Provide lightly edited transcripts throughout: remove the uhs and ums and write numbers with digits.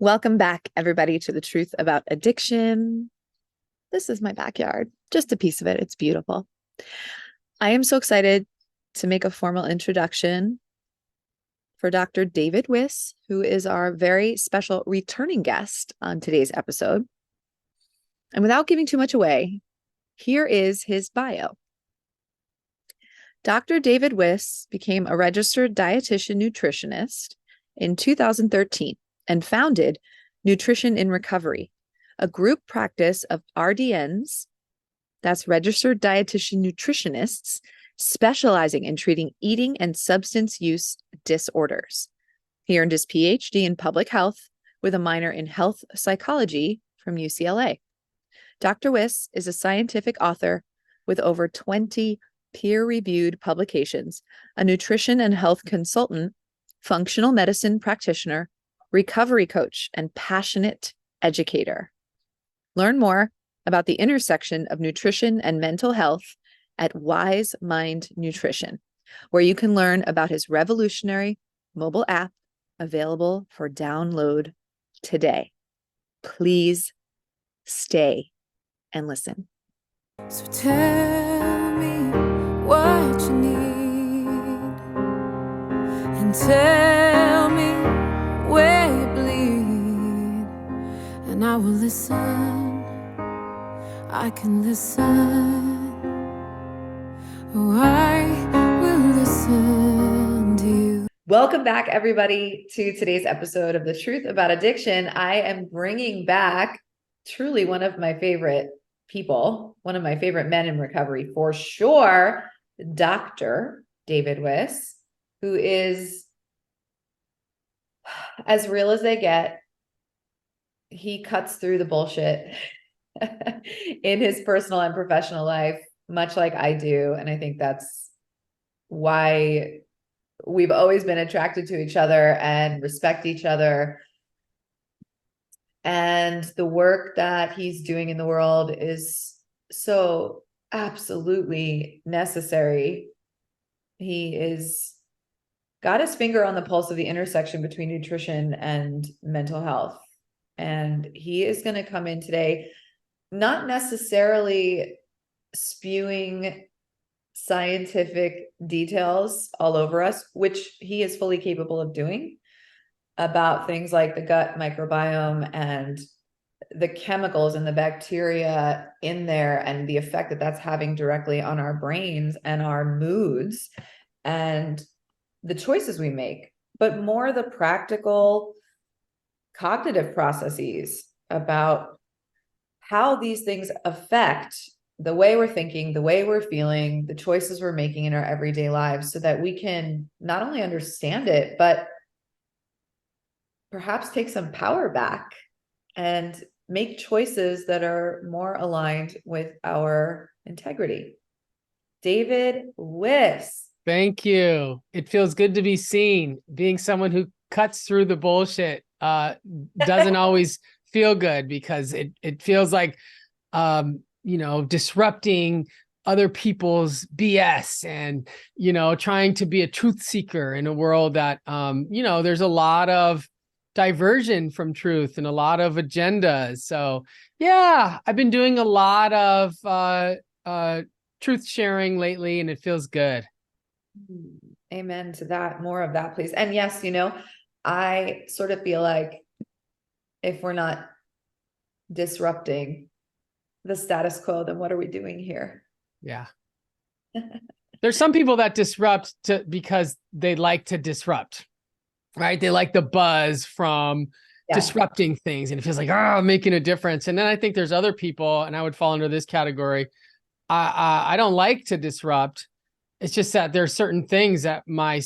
Welcome back, everybody, to the truth about addiction. This is my backyard, just a piece of it. It's beautiful. I am so excited to make a formal introduction for Dr. David Wiss, who is our very special returning guest on today's episode. And without giving too much away, here is his bio. Dr. David Wiss became a registered dietitian nutritionist in 2013 and founded Nutrition in Recovery, a group practice of RDNs, that's registered dietitian nutritionists, specializing in treating eating and substance use disorders. He earned his Ph.D. in public health with a minor in health psychology from UCLA. Dr. Wiss is a scientific author with over 20 peer-reviewed publications, a nutrition and health consultant, functional medicine practitioner, recovery coach, and passionate educator. Learn more about the intersection of nutrition and mental health at Wise Mind Nutrition, where you can learn about his revolutionary mobile app available for download today. Please stay and listen. So tell me what you need, and tell me where you bleed, and I will listen. I can listen. Oh, I will listen to you. Welcome back, everybody, to today's episode of The Truth About Addiction. I am bringing back truly one of my favorite people, one of my favorite men in recovery for sure, Dr. David Wiss, who is as real as they get. He cuts through the bullshit in his personal and professional life, much like I do. And I think that's why we've always been attracted to each other and respect each other. And the work that he's doing in the world is so absolutely necessary. He is got his finger on the pulse of the intersection between nutrition and mental health. And he is going to come in today, not necessarily spewing scientific details all over us, which he is fully capable of doing, about things like the gut microbiome and the chemicals and the bacteria in there and the effect that that's having directly on our brains and our moods and the choices we make, but more the practical cognitive processes about how these things affect the way we're thinking, the way we're feeling, the choices we're making in our everyday lives, so that we can not only understand it, but perhaps take some power back and make choices that are more aligned with our integrity. David Wiss. Thank you. It feels good to be seen. Being someone who cuts through the bullshit doesn't always feel good, because it feels like, disrupting other people's BS and, trying to be a truth seeker in a world that, there's a lot of diversion from truth and a lot of agendas. So yeah, I've been doing a lot of truth sharing lately, and it feels good. Amen to that. More of that, please. And yes, I sort of feel like if we're not disrupting the status quo, then what are we doing here? Yeah. There's some people that disrupt because they like to disrupt, right? They like the buzz from disrupting things, and it feels like, I'm making a difference. And then I think there's other people, and I would fall under this category. I don't like to disrupt. It's just that there are certain things that my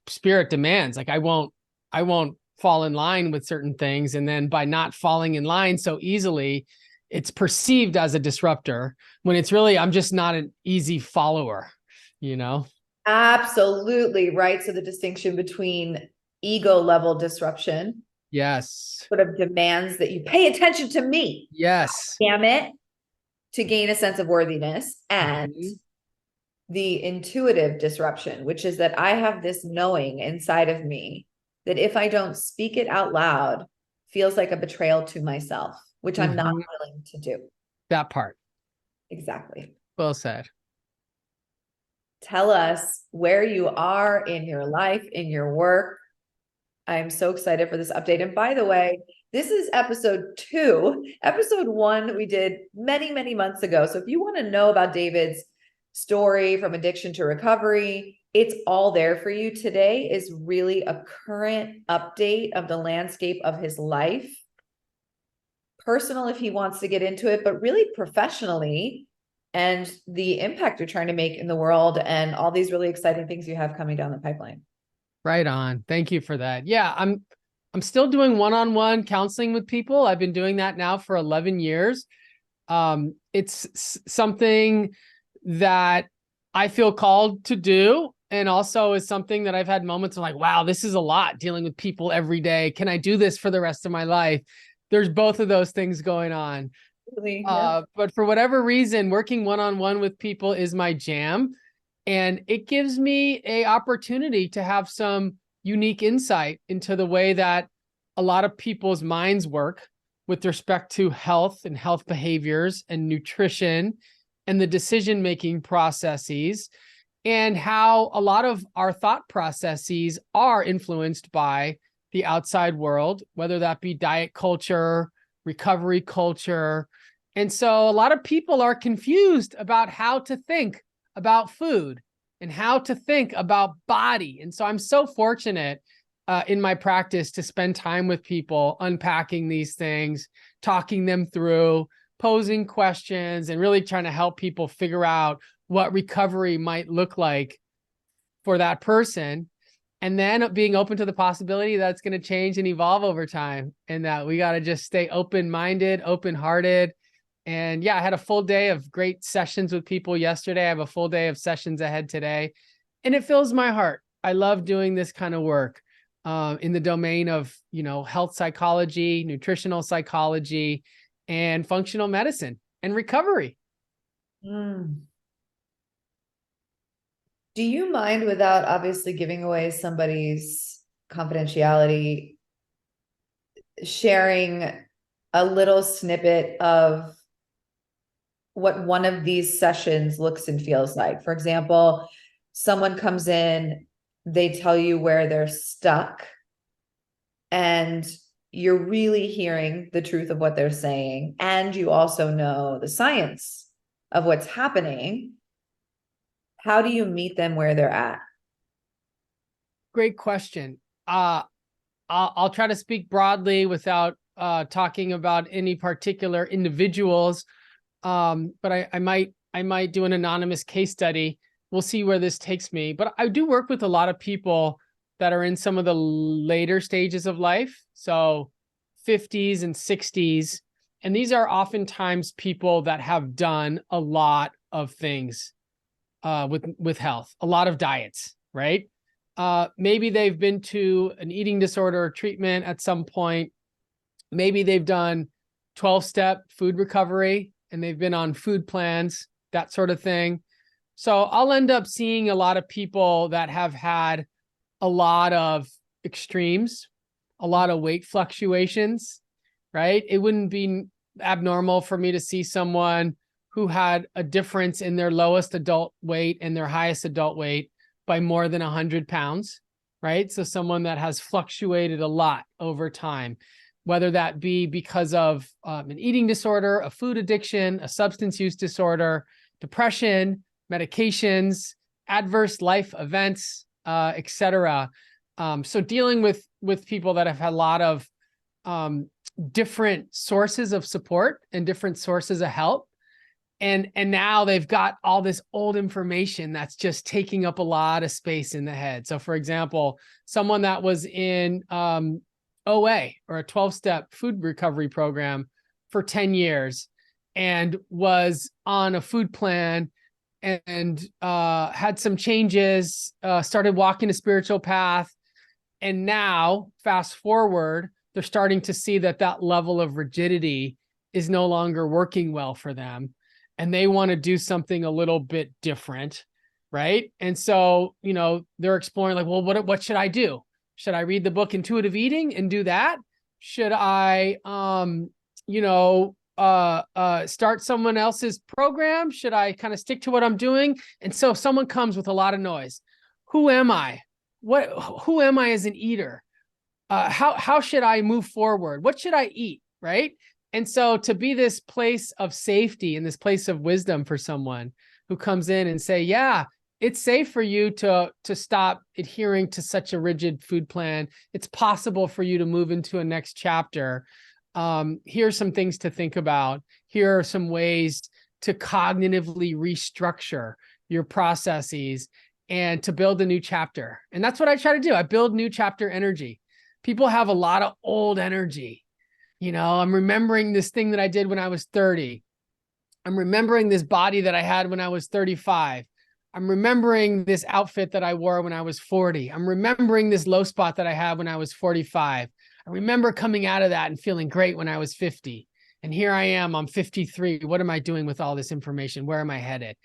spirit demands. Like I won't fall in line with certain things. And then by not falling in line so easily, it's perceived as a disruptor, when it's really, I'm just not an easy follower, Absolutely. Right. So the distinction between ego level disruption. Yes. Sort of demands that you pay attention to me. Yes. Damn it. To gain a sense of worthiness, and the intuitive disruption, which is that I have this knowing inside of me that if I don't speak it out loud, feels like a betrayal to myself, which I'm not Mhm. willing to do. That part. Exactly. Well said. Tell us where you are in your life, in your work. I'm so excited for this update. And by the way, this is episode 2. Episode 1 we did many, many months ago. So if you want to know about David's story from addiction to recovery, it's all there for you. Today is really a current update of the landscape of his life. Personal if he wants to get into it, but really professionally, and the impact you're trying to make in the world and all these really exciting things you have coming down the pipeline. Right on. Thank you for that. Yeah, I'm still doing one-on-one counseling with people. I've been doing that now for 11 years. It's something that I feel called to do, and also is something that I've had moments of like, wow, this is a lot, dealing with people every day. Can I do this for the rest of my life? There's both of those things going on. Really, yeah. But for whatever reason, working one-on-one with people is my jam. And it gives me an opportunity to have some unique insight into the way that a lot of people's minds work with respect to health and health behaviors and nutrition and the decision-making processes, and how a lot of our thought processes are influenced by the outside world, whether that be diet culture, recovery culture. And so a lot of people are confused about how to think about food and how to think about body. And so I'm so fortunate in my practice to spend time with people, unpacking these things, talking them through, posing questions, and really trying to help people figure out what recovery might look like for that person. And then being open to the possibility that's going to change and evolve over time, and that we got to just stay open-minded, open-hearted. And yeah, I had a full day of great sessions with people yesterday. I have a full day of sessions ahead today, and it fills my heart. I love doing this kind of work in the domain of, health psychology, nutritional psychology, and functional medicine and recovery. Mm. Do you mind, without obviously giving away somebody's confidentiality, sharing a little snippet of what one of these sessions looks and feels like? For example, someone comes in, they tell you where they're stuck, and you're really hearing the truth of what they're saying, and you also know the science of what's happening. How do you meet them where they're at? Great question. I'll try to speak broadly without talking about any particular individuals. But I might do an anonymous case study. We'll see where this takes me. But I do work with a lot of people that are in some of the later stages of life, so 50s and 60s. And these are oftentimes people that have done a lot of things with health, a lot of diets, right? Maybe they've been to an eating disorder treatment at some point. Maybe they've done 12-step food recovery and they've been on food plans, that sort of thing. So I'll end up seeing a lot of people that have had a lot of extremes, a lot of weight fluctuations, right? It wouldn't be abnormal for me to see someone who had a difference in their lowest adult weight and their highest adult weight by more than 100 pounds, right? So someone that has fluctuated a lot over time, whether that be because of an eating disorder, a food addiction, a substance use disorder, depression, medications, adverse life events, etc. So dealing with people that have had a lot of different sources of support and different sources of help. And now they've got all this old information that's just taking up a lot of space in the head. So for example, someone that was in OA, or a 12-step food recovery program for 10 years and was on a food plan and had some changes, started walking a spiritual path. And now, fast forward, they're starting to see that level of rigidity is no longer working well for them. And they want to do something a little bit different, right? And so, they're exploring like, well, what should I do? Should I read the book Intuitive Eating and do that? Should I, start someone else's program? Should I kind of stick to what I'm doing? And so if someone comes with a lot of noise, who am I? Who am I as an eater? How should I move forward? What should I eat? Right. And so to be this place of safety and this place of wisdom for someone who comes in and say, yeah, it's safe for you to stop adhering to such a rigid food plan. It's possible for you to move into a next chapter. Here's some things to think about. Here are some ways to cognitively restructure your processes and to build a new chapter. And that's what I try to do. I build new chapter energy. People have a lot of old energy. I'm remembering this thing that I did when I was 30. I'm remembering this body that I had when I was 35. I'm remembering this outfit that I wore when I was 40. I'm remembering this low spot that I had when I was 45. I remember coming out of that and feeling great when I was 50. And here I am, I'm 53. What am I doing with all this information? Where am I headed?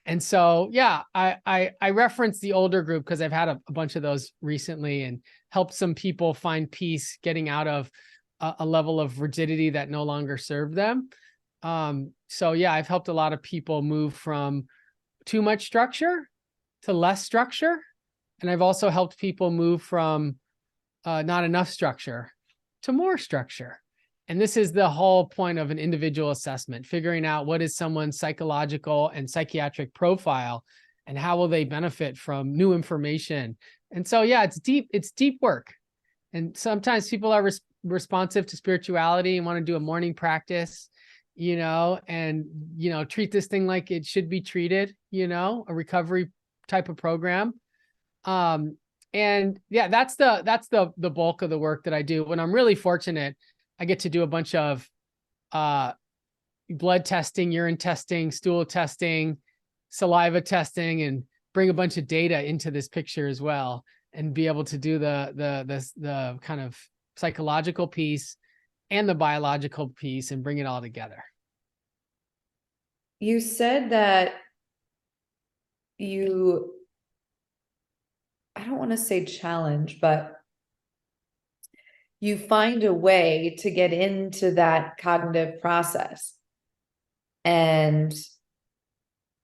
And so, yeah, I reference the older group because I've had a bunch of those recently and helped some people find peace getting out of a level of rigidity that no longer served them. So yeah, I've helped a lot of people move from too much structure to less structure. And I've also helped people move from not enough structure to more structure. And this is the whole point of an individual assessment, figuring out what is someone's psychological and psychiatric profile and how will they benefit from new information. And so, yeah, it's deep work. And sometimes people are responsive to spirituality and want to do a morning practice, and, treat this thing like it should be treated, a recovery type of program. And yeah, that's the bulk of the work that I do. When I'm really fortunate, I get to do a bunch of blood testing, urine testing, stool testing, saliva testing, and bring a bunch of data into this picture as well, and be able to do the kind of psychological piece and the biological piece and bring it all together. You said that I don't want to say challenge, but you find a way to get into that cognitive process. And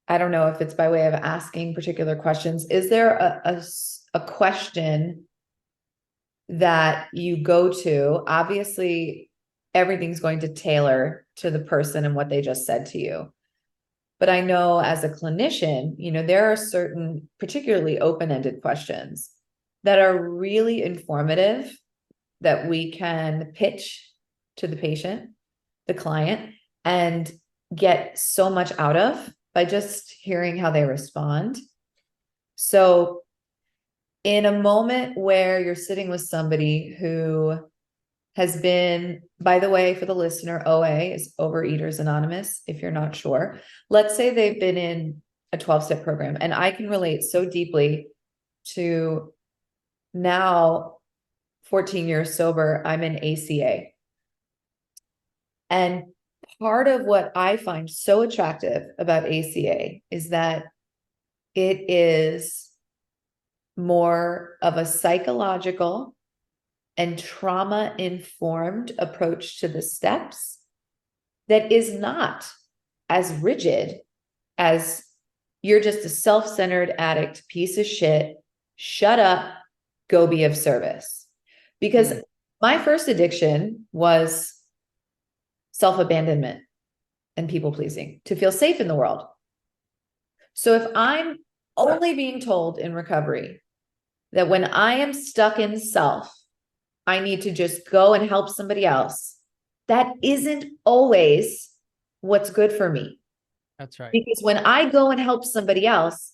I don't know if it's by way of asking particular questions. Is there a question that you go to? Obviously, everything's going to tailor to the person and what they just said to you. But I know as a clinician, there are certain particularly open-ended questions that are really informative that we can pitch to the patient, the client, and get so much out of by just hearing how they respond. So in a moment where you're sitting with somebody who has been, by the way, for the listener, OA is Overeaters Anonymous, if you're not sure. Let's say they've been in a 12-step program, and I can relate so deeply to now 14 years sober, I'm in ACA. And part of what I find so attractive about ACA is that it is more of a psychological and trauma-informed approach to the steps that is not as rigid as you're just a self-centered addict, piece of shit, shut up, go be of service. Because my first addiction was self-abandonment and people-pleasing to feel safe in the world. So if I'm only being told in recovery that when I am stuck in self, I need to just go and help somebody else, that isn't always what's good for me. That's right. Because when I go and help somebody else,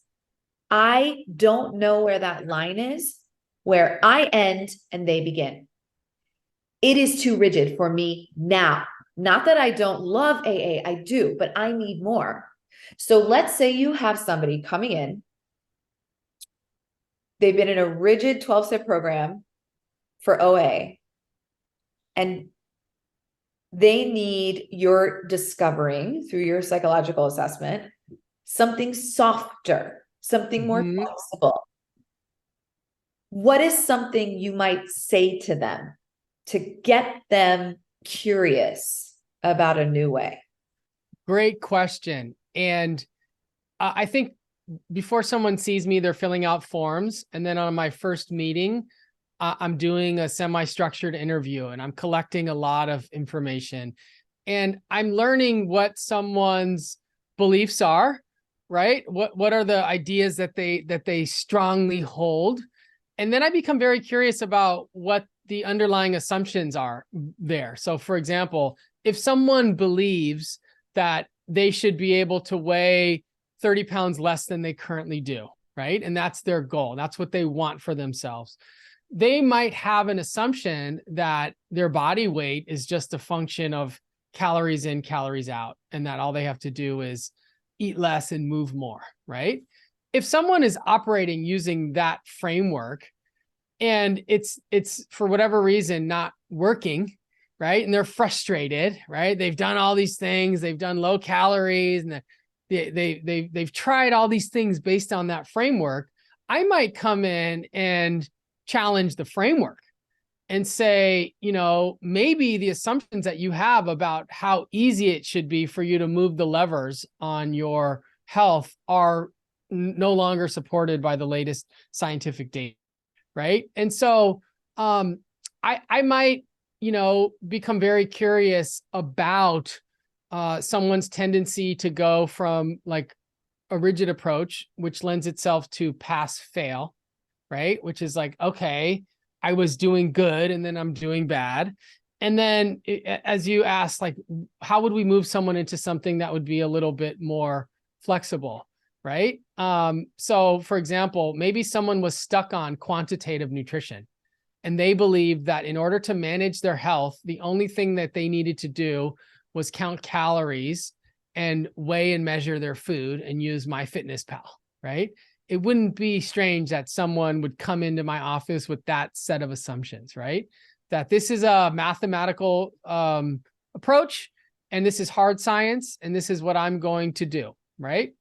I don't know where that line is, where I end and they begin. It is too rigid for me now. Not that I don't love AA, I do, but I need more. So let's say you have somebody coming in, they've been in a rigid 12-step program for OA, and they need your discovering through your psychological assessment something softer, something more flexible. What is something you might say to them to get them curious about a new way? Great question. And I think before someone sees me, they're filling out forms. And then on my first meeting, I'm doing a semi-structured interview and I'm collecting a lot of information. And I'm learning what someone's beliefs are, right? What are the ideas that they strongly hold? And then I become very curious about what the underlying assumptions are there. So for example, if someone believes that they should be able to weigh 30 pounds less than they currently do, right? And that's their goal. That's what they want for themselves. They might have an assumption that their body weight is just a function of calories in, calories out, and that all they have to do is eat less and move more, right? If someone is operating using that framework and it's for whatever reason not working, right? And they're frustrated, right? They've done all these things, they've done low calories, and they've tried all these things based on that framework. I might come in and challenge the framework and say, maybe the assumptions that you have about how easy it should be for you to move the levers on your health are no longer supported by the latest scientific data, right? And so I might, become very curious about someone's tendency to go from like a rigid approach, which lends itself to pass fail, right? Which is like, okay, I was doing good and then I'm doing bad. And then as you asked, like, how would we move someone into something that would be a little bit more flexible, right? So for example, maybe someone was stuck on quantitative nutrition and they believed that in order to manage their health, the only thing that they needed to do was count calories and weigh and measure their food and use MyFitnessPal, right? It wouldn't be strange that someone would come into my office with that set of assumptions, right? That this is a mathematical approach and this is hard science and this is what I'm going to do, right?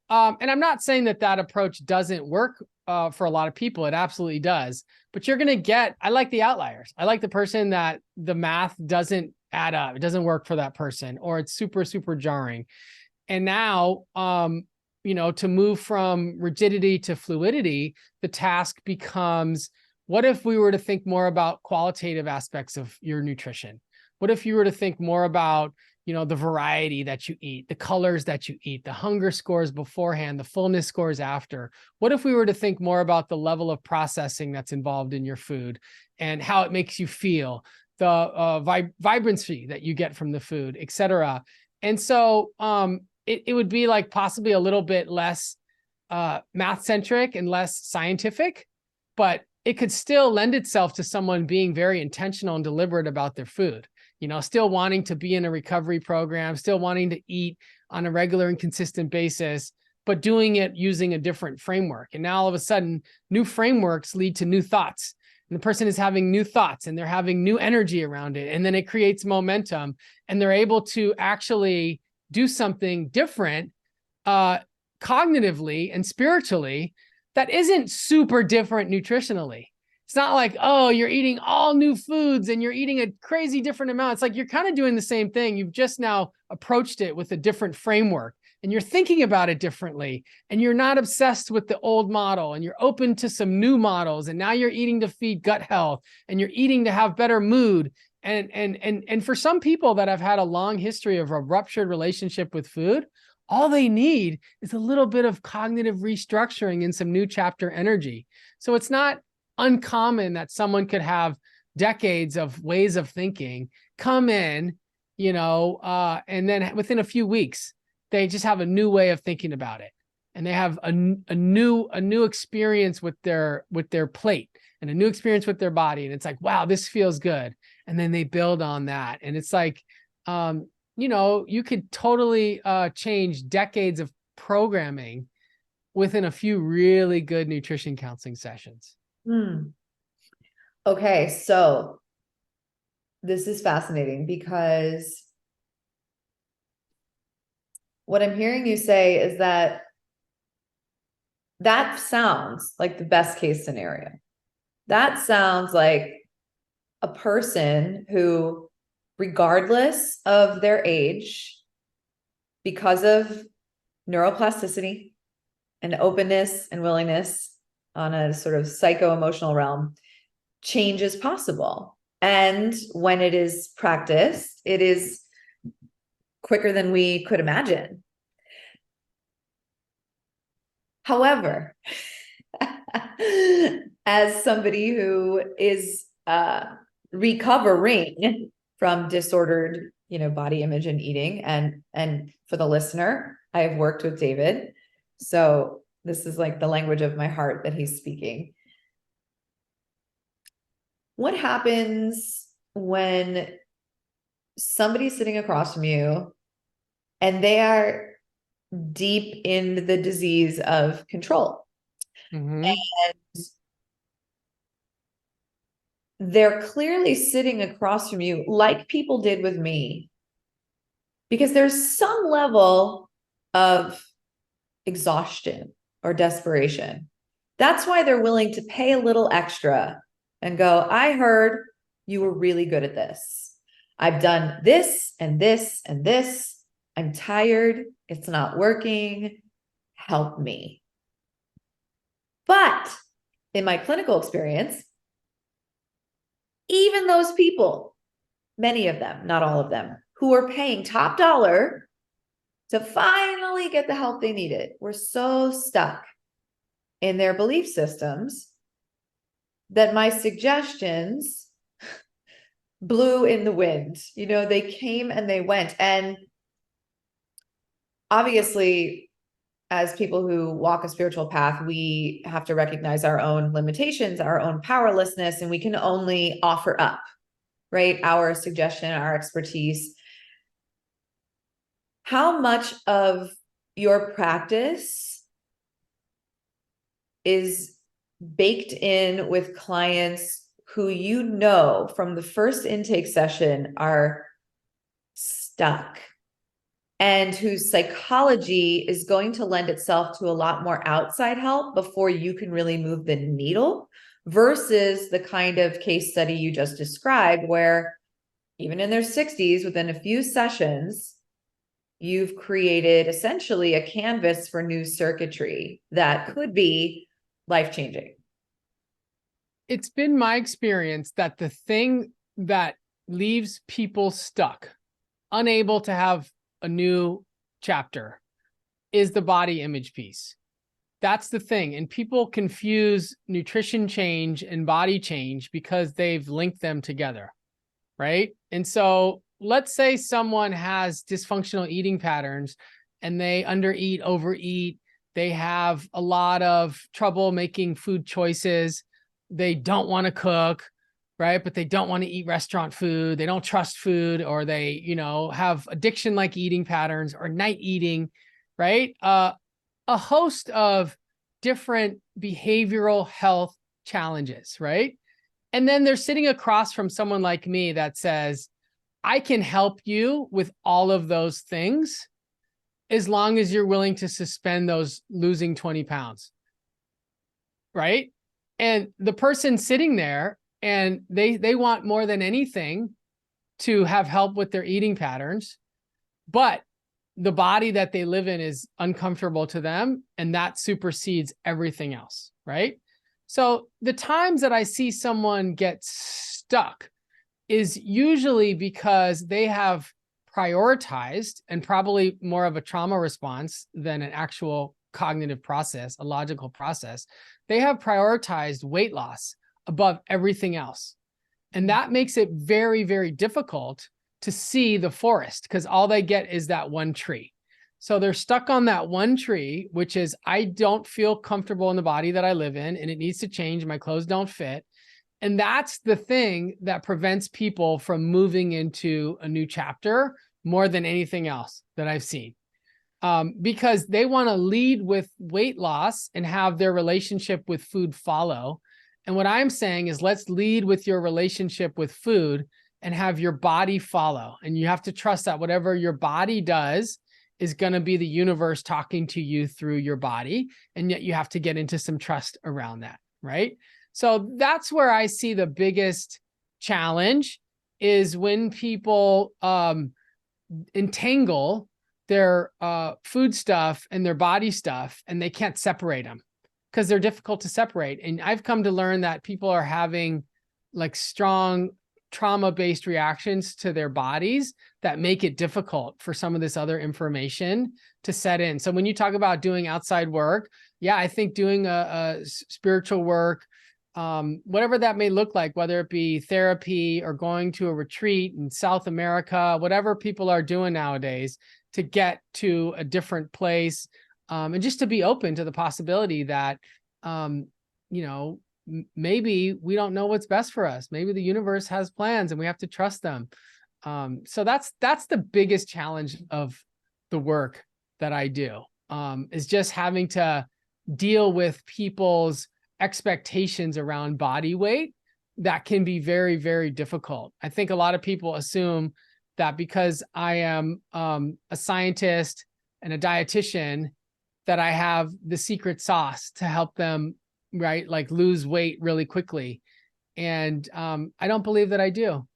And I'm not saying that that approach doesn't work for a lot of people. It absolutely does. But you're going to get, I like the outliers. I like the person that the math doesn't add up. It doesn't work for that person, or it's super, super jarring. And now, to move from rigidity to fluidity, the task becomes, what if we were to think more about qualitative aspects of your nutrition? What if you were to think more about, the variety that you eat, the colors that you eat, the hunger scores beforehand, the fullness scores after? What if we were to think more about the level of processing that's involved in your food and how it makes you feel, the vibrancy that you get from the food, et cetera? And so it would be like possibly a little bit less math-centric and less scientific, but it could still lend itself to someone being very intentional and deliberate about their food. Still wanting to be in a recovery program, still wanting to eat on a regular and consistent basis, but doing it using a different framework. And now all of a sudden, new frameworks lead to new thoughts. And the person is having new thoughts and they're having new energy around it. And then it creates momentum and they're able to actually do something different cognitively and spiritually that isn't super different nutritionally. It's not like, oh, you're eating all new foods and you're eating a crazy different amount. It's like you're kind of doing the same thing. You've just now approached it with a different framework and you're thinking about it differently and you're not obsessed with the old model and you're open to some new models. And now you're eating to feed gut health and you're eating to have better mood. And for some people that have had a long history of a ruptured relationship with food, all they need is a little bit of cognitive restructuring and some new chapter energy. So it's not uncommon that someone could have decades of ways of thinking come in, and then within a few weeks, they just have a new way of thinking about it. And they have a new experience with their plate and a new experience with their body. And it's like, wow, this feels good. And then they build on that. And it's like, you could totally change decades of programming within a few really good nutrition counseling sessions. Okay, so this is fascinating because what I'm hearing you say is that sounds like the best case scenario. That sounds like a person who, regardless of their age, because of neuroplasticity and openness and willingness on a sort of psycho-emotional realm, change is possible. And when it is practiced, it is quicker than we could imagine. However, as somebody who is recovering from disordered, body image and eating, and for the listener, I have worked with David, so this is like the language of my heart that he's speaking. What happens when somebody's sitting across from you and they are deep in the disease of control? Mm-hmm. And they're clearly sitting across from you like people did with me, because there's some level of exhaustion or desperation. That's why they're willing to pay a little extra and go, I heard you were really good at this. I've done this and this and this. I'm tired. It's not working. Help me. But in my clinical experience, even those people, many of them, not all of them, who are paying top dollar to finally get the help they needed, were so stuck in their belief systems that my suggestions blew in the wind. They came and they went. And obviously, as people who walk a spiritual path, we have to recognize our own limitations, our own powerlessness, and we can only offer up, right, our suggestion, our expertise. How much of your practice is baked in with clients who from the first intake session are stuck, and whose psychology is going to lend itself to a lot more outside help before you can really move the needle, versus the kind of case study you just described, where even in their 60s, within a few sessions, you've created essentially a canvas for new circuitry that could be life-changing? It's been my experience that the thing that leaves people stuck, unable to have a new chapter, is the body image piece. That's the thing. And people confuse nutrition change and body change because they've linked them together, right? And so let's say someone has dysfunctional eating patterns and they undereat, overeat, they have a lot of trouble making food choices, they don't want to cook, right? But they don't want to eat restaurant food, they don't trust food, or they, have addiction-like eating patterns or night eating, right? A host of different behavioral health challenges, right? And then they're sitting across from someone like me that says, I can help you with all of those things as long as you're willing to suspend those losing 20 pounds, right? And the person sitting there, and they want more than anything to have help with their eating patterns, but the body that they live in is uncomfortable to them, and that supersedes everything else, right? So the times that I see someone get stuck is usually because they have prioritized, and probably more of a trauma response than an actual cognitive process, a logical process, they have prioritized weight loss above everything else. And that makes it very, very difficult to see the forest, because all they get is that one tree. So they're stuck on that one tree, which is, I don't feel comfortable in the body that I live in, and it needs to change. My clothes don't fit. And that's the thing that prevents people from moving into a new chapter more than anything else that I've seen. Because they want to lead with weight loss and have their relationship with food follow. And what I'm saying is, let's lead with your relationship with food and have your body follow. And you have to trust that whatever your body does is going to be the universe talking to you through your body. And yet you have to get into some trust around that, right? So that's where I see the biggest challenge is when people entangle their food stuff and their body stuff, and they can't separate them because they're difficult to separate. And I've come to learn that people are having like strong trauma-based reactions to their bodies that make it difficult for some of this other information to set in. So when you talk about doing outside work, yeah, I think doing a spiritual work, whatever that may look like, whether it be therapy or going to a retreat in South America, whatever people are doing nowadays to get to a different place, and just to be open to the possibility that, maybe we don't know what's best for us. Maybe the universe has plans and we have to trust them. So that's the biggest challenge of the work that I do, is just having to deal with people's expectations around body weight that can be very, very difficult. I think a lot of people assume that because I am a scientist and a dietitian, that I have the secret sauce to help them, right, like lose weight really quickly. And I don't believe that I do.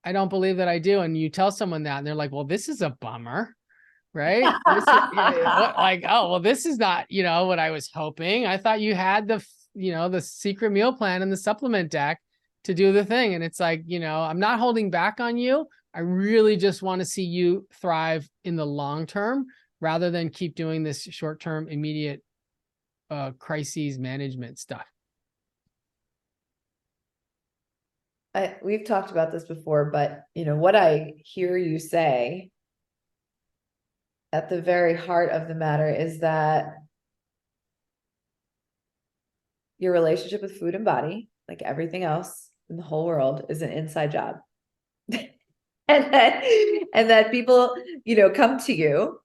I don't believe that I do. And you tell someone that and they're like, well, this is a bummer, right? This is, like, oh, well, this is not, what I was hoping. I thought you had the secret meal plan and the supplement deck to do the thing. And it's like, I'm not holding back on you. I really just want to see you thrive in the long term rather than keep doing this short-term, immediate crises management stuff. We've talked about this before, but what I hear you say at the very heart of the matter is that your relationship with food and body, like everything else in the whole world, is an inside job. and that people, come to you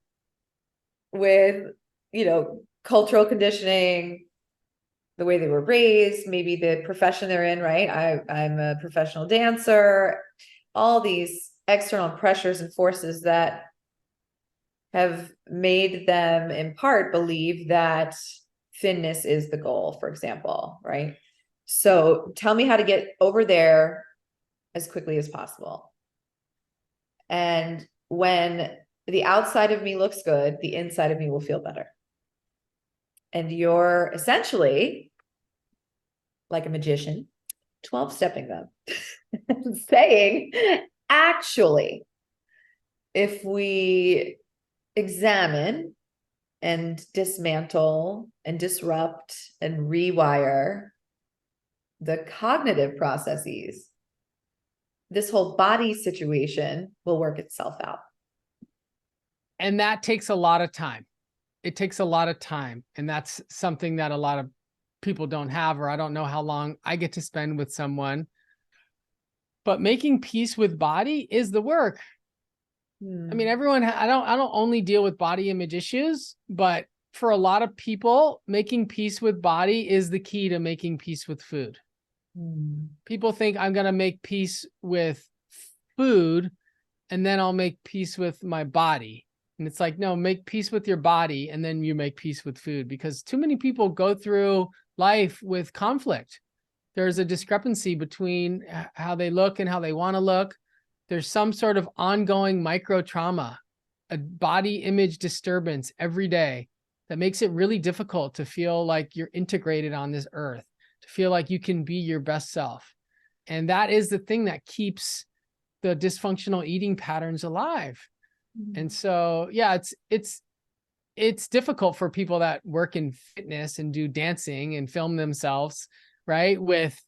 with, cultural conditioning, the way they were raised, maybe the profession they're in, right? I'm a professional dancer, all these external pressures and forces that have made them in part believe that thinness is the goal, for example, right? So tell me how to get over there as quickly as possible. And when the outside of me looks good, the inside of me will feel better. And you're essentially like a magician, 12-stepping them, saying, actually, if we examine and dismantle and disrupt and rewire the cognitive processes, this whole body situation will work itself out. And that takes a lot of time. It takes a lot of time. And that's something that a lot of people don't have, or I don't know how long I get to spend with someone. But making peace with body is the work. I mean, everyone, I don't only deal with body image issues, but for a lot of people, making peace with body is the key to making peace with food. People think I'm going to make peace with food and then I'll make peace with my body. And it's like, no, make peace with your body and then you make peace with food, because too many people go through life with conflict. There's a discrepancy between how they look and how they want to look. There's some sort of ongoing micro trauma, a body image disturbance every day that makes it really difficult to feel like you're integrated on this earth, to feel like you can be your best self. And that is the thing that keeps the dysfunctional eating patterns alive. And so, yeah, it's difficult for people that work in fitness and do dancing and film themselves, right, with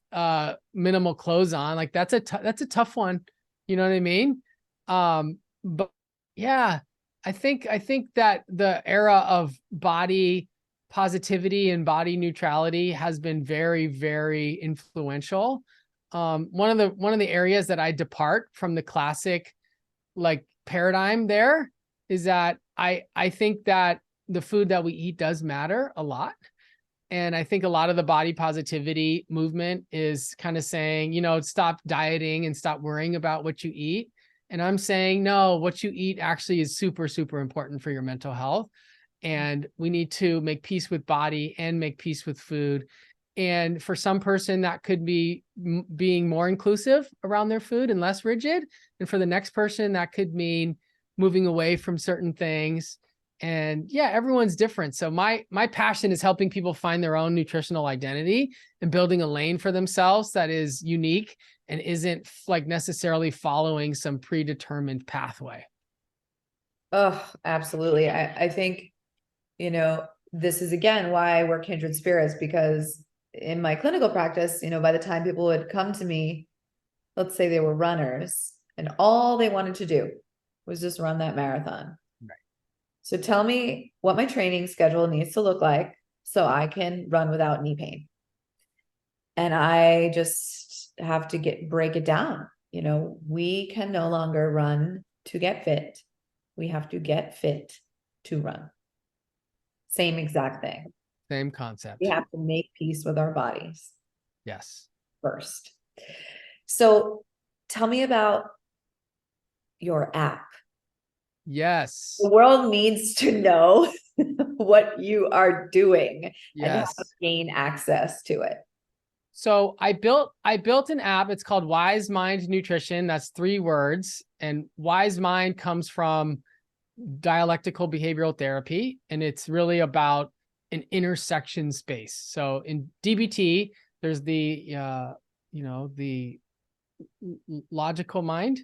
minimal clothes on. Like that's a tough one. You know what I mean? But yeah, I think that the era of body positivity and body neutrality has been very, very influential. One of the areas that I depart from the classic like paradigm there is that I think that the food that we eat does matter a lot. And I think a lot of the body positivity movement is kind of saying, stop dieting and stop worrying about what you eat. And I'm saying, no, what you eat actually is super, super important for your mental health. And we need to make peace with body and make peace with food. And for some person that could be being more inclusive around their food and less rigid. And for the next person that could mean moving away from certain things. And yeah, everyone's different. So my passion is helping people find their own nutritional identity and building a lane for themselves that is unique and isn't like necessarily following some predetermined pathway. Oh, absolutely. I think, you know, this is again why we're kindred spirits, because in my clinical practice, you know, by the time people would come to me, let's say they were runners and all they wanted to do was just run that marathon. Right. So tell me what my training schedule needs to look like so I can run without knee pain. And I just have to break it down. You know, we can no longer run to get fit. We have to get fit to run. Same exact thing. Same concept. We have to make peace with our bodies. Yes. First. So tell me about your app. Yes. The world needs to know what you are doing and how Yes. to gain access to it. So I built an app. It's called Wise Mind Nutrition. That's 3 words. And Wise Mind comes from dialectical behavioral therapy. And it's really about an intersection space. So in DBT, there's the, the logical mind,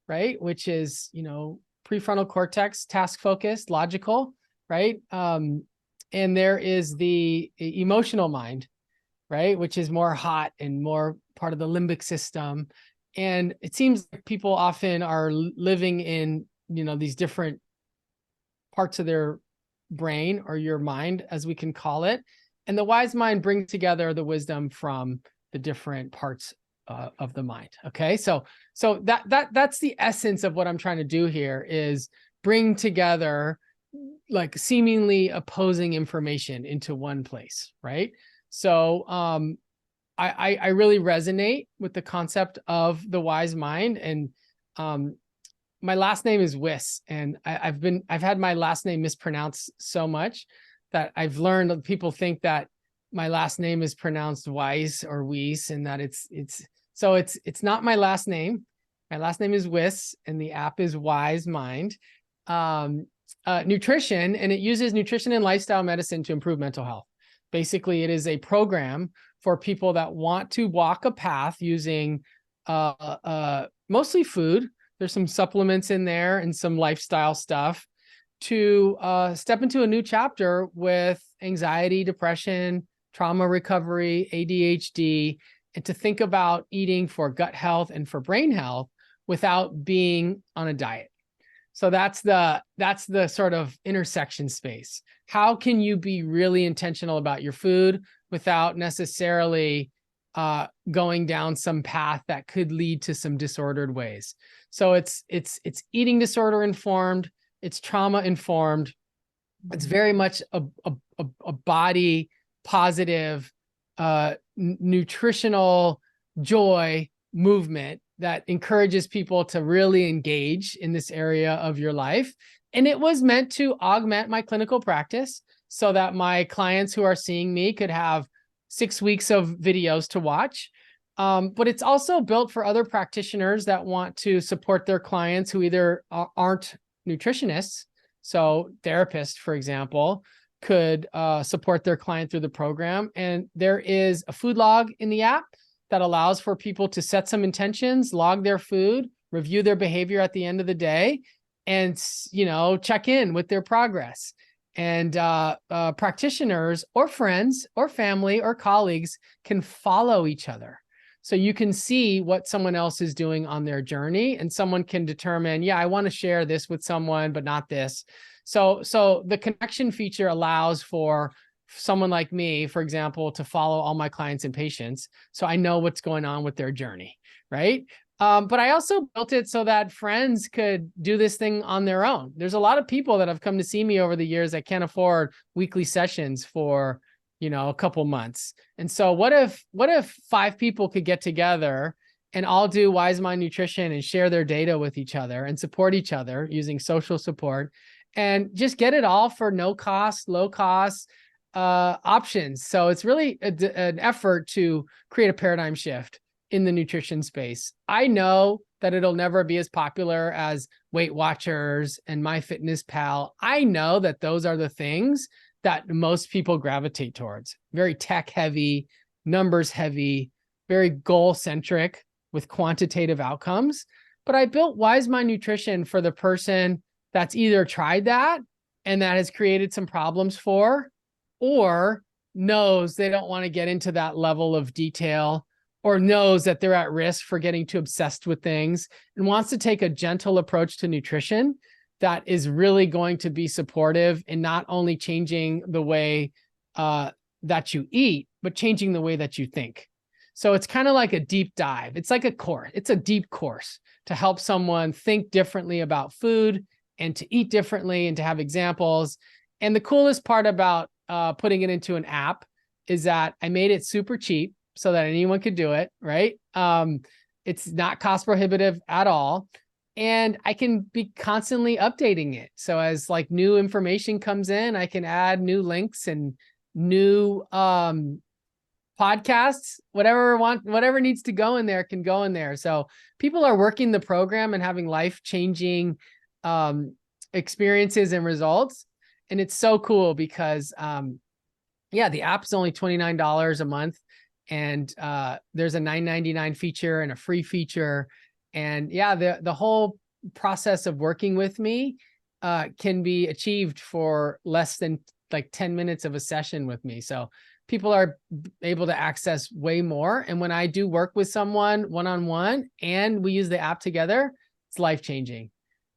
right? Which is, prefrontal cortex, task focused, logical, right? And there is the emotional mind, right? Which is more hot and more part of the limbic system. And it seems like people often are living in, these different parts of their brain, or your mind, as we can call it. And the wise mind brings together the wisdom from the different parts of the mind. Okay. So that's the essence of what I'm trying to do here, is bring together like seemingly opposing information into one place. Right. So, I really resonate with the concept of the wise mind. And, my last name is Wiss, and I've had my last name mispronounced so much that I've learned that people think that my last name is pronounced Weiss or Weiss, and that it's not my last name. My last name is Wiss, and the app is Wise Mind Nutrition, and it uses nutrition and lifestyle medicine to improve mental health. Basically, it is a program for people that want to walk a path using mostly food. There's some supplements in there and some lifestyle stuff to step into a new chapter with anxiety, depression, trauma recovery, ADHD, and to think about eating for gut health and for brain health without being on a diet. So that's the sort of intersection space. How can you be really intentional about your food without necessarily going down some path that could lead to some disordered ways? So it's eating disorder informed, it's trauma informed. It's very much a body positive, nutritional joy movement that encourages people to really engage in this area of your life. And it was meant to augment my clinical practice so that my clients who are seeing me could have 6 weeks of videos to watch. But it's also built for other practitioners that want to support their clients who either aren't nutritionists. So therapists, for example, could support their client through the program. And there is a food log in the app that allows for people to set some intentions, log their food, review their behavior at the end of the day, and, check in with their progress. And practitioners or friends or family or colleagues can follow each other. So you can see what someone else is doing on their journey, and someone can determine, yeah, I want to share this with someone, but not this. So the connection feature allows for someone like me, for example, to follow all my clients and patients, so I know what's going on with their journey, right? But I also built it so that friends could do this thing on their own. There's a lot of people that have come to see me over the years that can't afford weekly sessions for, a couple months. And so what if 5 people could get together and all do Wise Mind Nutrition and share their data with each other and support each other using social support, and just get it all for no cost, low cost, options. So it's really an effort to create a paradigm shift in the nutrition space. I know that it'll never be as popular as Weight Watchers and MyFitnessPal. I know that those are the things that most people gravitate towards. Very tech heavy, numbers heavy, very goal centric with quantitative outcomes. But I built Wise Mind Nutrition for the person that's either tried that and that has created some problems for, or knows they don't want to get into that level of detail, or knows that they're at risk for getting too obsessed with things and wants to take a gentle approach to nutrition that is really going to be supportive in not only changing the way that you eat, but changing the way that you think. So it's kind of like a deep dive. It's like a course. It's a deep course to help someone think differently about food and to eat differently and to have examples. And the coolest part about putting it into an app is that I made it super cheap so that anyone could do it, right? It's not cost prohibitive at all. And I can be constantly updating it. So as like new information comes in, I can add new links and new podcasts, whatever needs to go in there can go in there. So people are working the program and having life-changing experiences and results. And it's so cool because the app's only $29 a month. And there's a $9.99 feature and a free feature. And the whole process of working with me can be achieved for less than like 10 minutes of a session with me. So people are able to access way more. And when I do work with someone one-on-one and we use the app together, it's life-changing.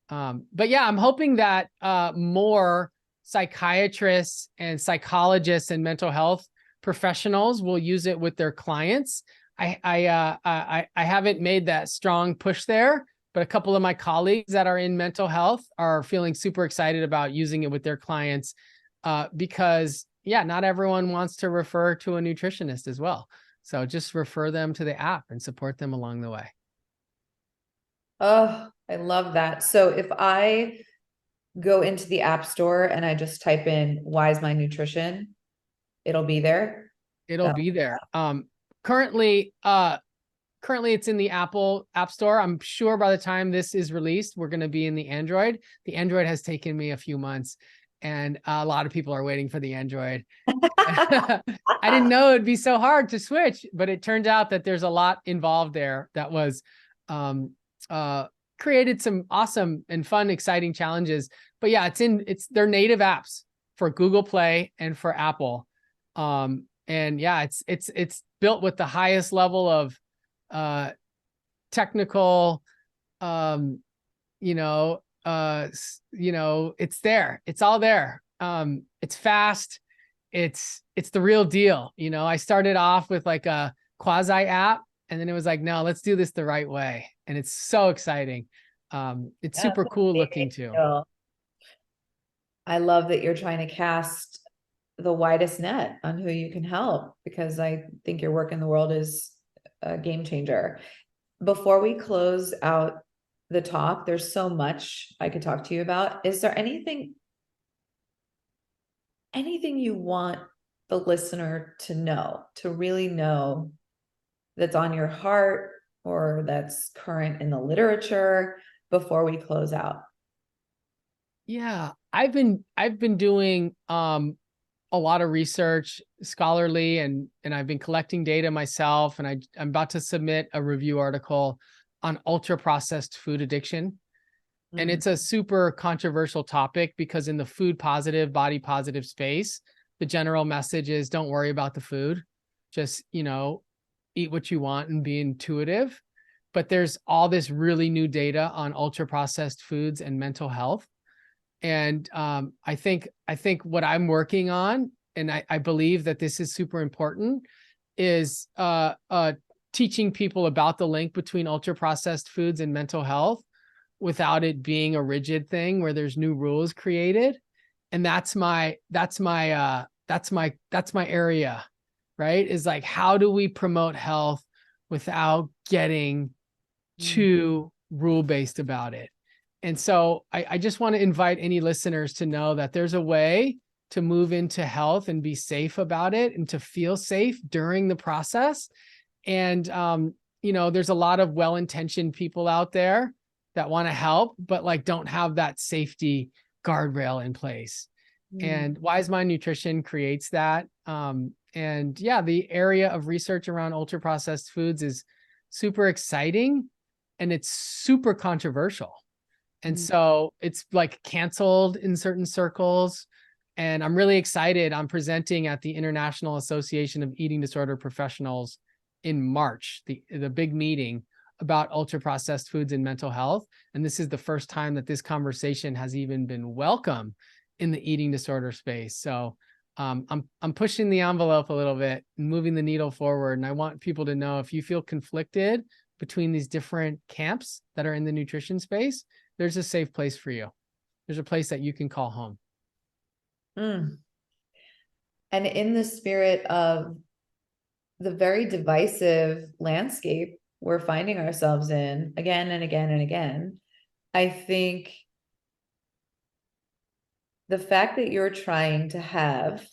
But yeah, I'm hoping that more psychiatrists and psychologists and mental health professionals will use it with their clients. I haven't made that strong push there, but a couple of my colleagues that are in mental health are feeling super excited about using it with their clients because not everyone wants to refer to a nutritionist as well. So just refer them to the app and support them along the way. Oh, I love that. So if I go into the App Store and I just type in Wise Mind Nutrition, it'll be there. It'll be there. Currently it's in the Apple App Store. I'm sure by the time this is released, we're going to be in the Android. The Android has taken me a few months, and a lot of people are waiting for the Android. I didn't know it'd be so hard to switch, but it turned out that there's a lot involved there that was created some awesome and fun, exciting challenges. But yeah, it's their native apps for Google Play and for Apple. And yeah, it's built with the highest level of technical, it's there. It's all there. It's fast. It's the real deal. I started off with like a quasi app, and then it was like, no, let's do this the right way. And it's so exciting. It's super cool looking too. I love that you're trying to cast the widest net on who you can help, because I think your work in the world is a game changer. Before we close out the talk, there's so much I could talk to you about. Is there anything you want the listener to know, to really know, that's on your heart or that's current in the literature before we close out? Yeah, I've been doing a lot of research, scholarly, and I've been collecting data myself, and I'm about to submit a review article on ultra processed food addiction. And it's a super controversial topic because in the food positive, body positive space, the general message is don't worry about the food, just, eat what you want and be intuitive. But there's all this really new data on ultra processed foods and mental health. And I think what I'm working on, and I believe that this is super important, is teaching people about the link between ultra processed foods and mental health without it being a rigid thing where there's new rules created. And that's my area, right? Is like, how do we promote health without getting too rule-based about it? And so I just want to invite any listeners to know that there's a way to move into health and be safe about it and to feel safe during the process. And, there's a lot of well-intentioned people out there that want to help, but like don't have that safety guardrail in place. And Wise Mind Nutrition creates that. The area of research around ultra processed foods is super exciting and it's super controversial. And so it's like canceled in certain circles. And I'm really excited. I'm presenting at the International Association of Eating Disorder Professionals in March, the big meeting about ultra processed foods and mental health. And this is the first time that this conversation has even been welcome in the eating disorder space. So I'm pushing the envelope a little bit and moving the needle forward. And I want people to know, if you feel conflicted between these different camps that are in the nutrition space, there's a safe place for you. There's a place that you can call home. And in the spirit of the very divisive landscape we're finding ourselves in again and again and again, I think the fact that you're trying to have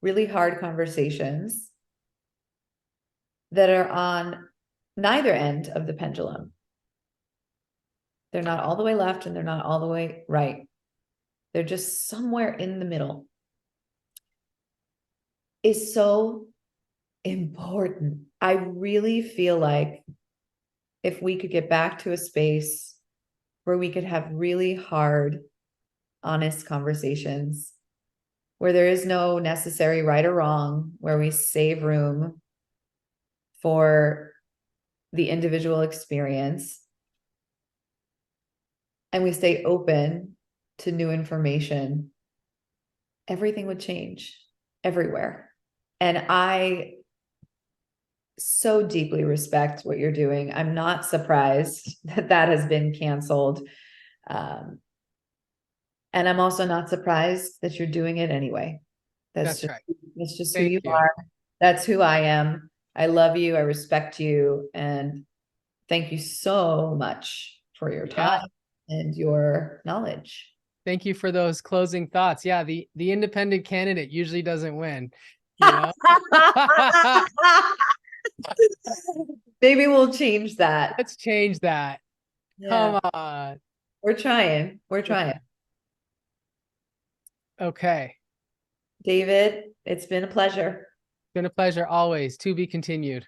really hard conversations that are on neither end of the pendulum, they're not all the way left and they're not all the way right, they're just somewhere in the middle, is so important. I really feel like if we could get back to a space where we could have really hard, honest conversations, where there is no necessary right or wrong, where we save room for the individual experience, and we stay open to new information, everything would change everywhere. And I so deeply respect what you're doing. I'm not surprised that has been canceled. And I'm also not surprised that you're doing it anyway. That's just, right. That's just who you are. That's who I am. I love you. I respect you. And thank you so much for your time and your knowledge. Thank you for those closing thoughts. Yeah, the independent candidate usually doesn't win. You know? Maybe we'll change that. Let's change that. Yeah. Come on. We're trying. Okay. David, it's been a pleasure. Been a pleasure always. To be continued.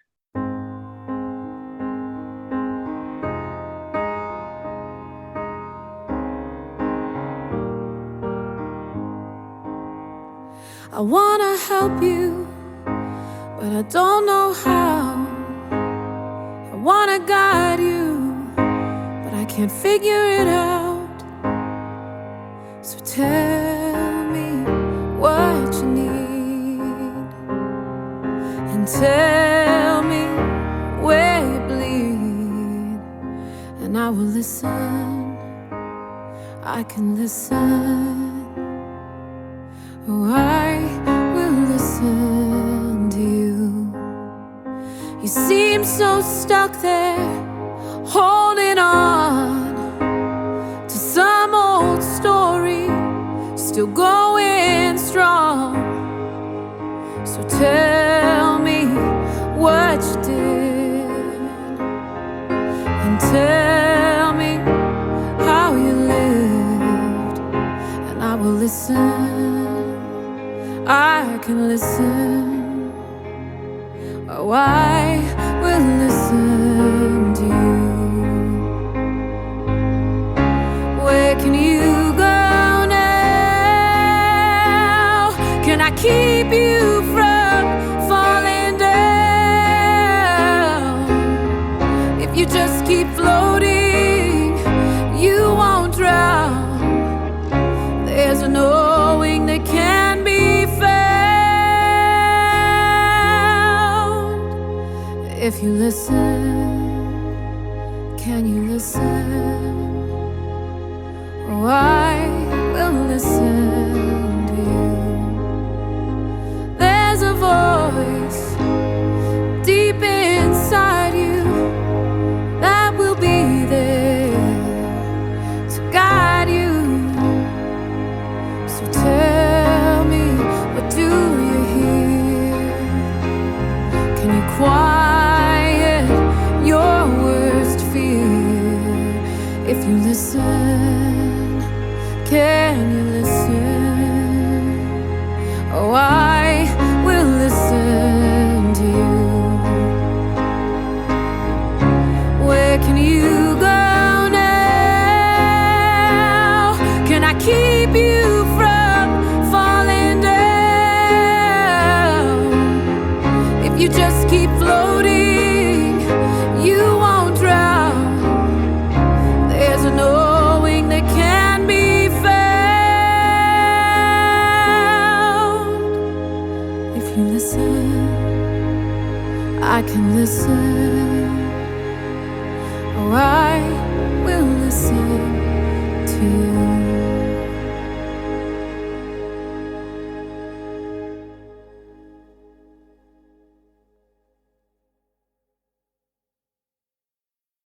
I wanna help you, but I don't know how. I wanna guide you, but I can't figure it out. So tell me what you need, and tell me where you bleed, and I will listen. I can listen. Oh, I will listen to you. You seem so stuck there, holding on to some old story, still going strong. So tell me what you did, and tell me how you lived, and I will listen. I can listen. Oh, I will listen to you. Where can you go now? Can I keep you from falling down? If you just keep floating, you won't drown. There's a knowing that can be found if you listen. Can you listen? Oh, I will listen to you. There's a voice deep inside you that will be there to guide you. So tell you listen, can you listen? Oh, I will listen to you. Where can you go now? Can I keep you from falling down? If you just keep floating, you won't drown. There's a knowing that can be found. If you listen, I can listen. Oh, I will listen to you.